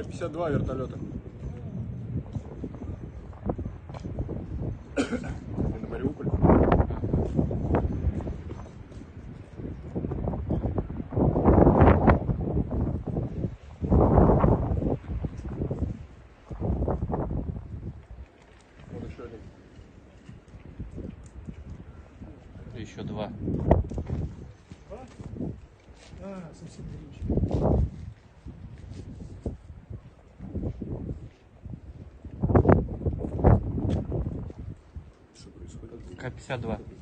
К-52 вертолета. На Мариуполь. Вот еще один. Еще два. Совсем гринч. Что происходит? К-52.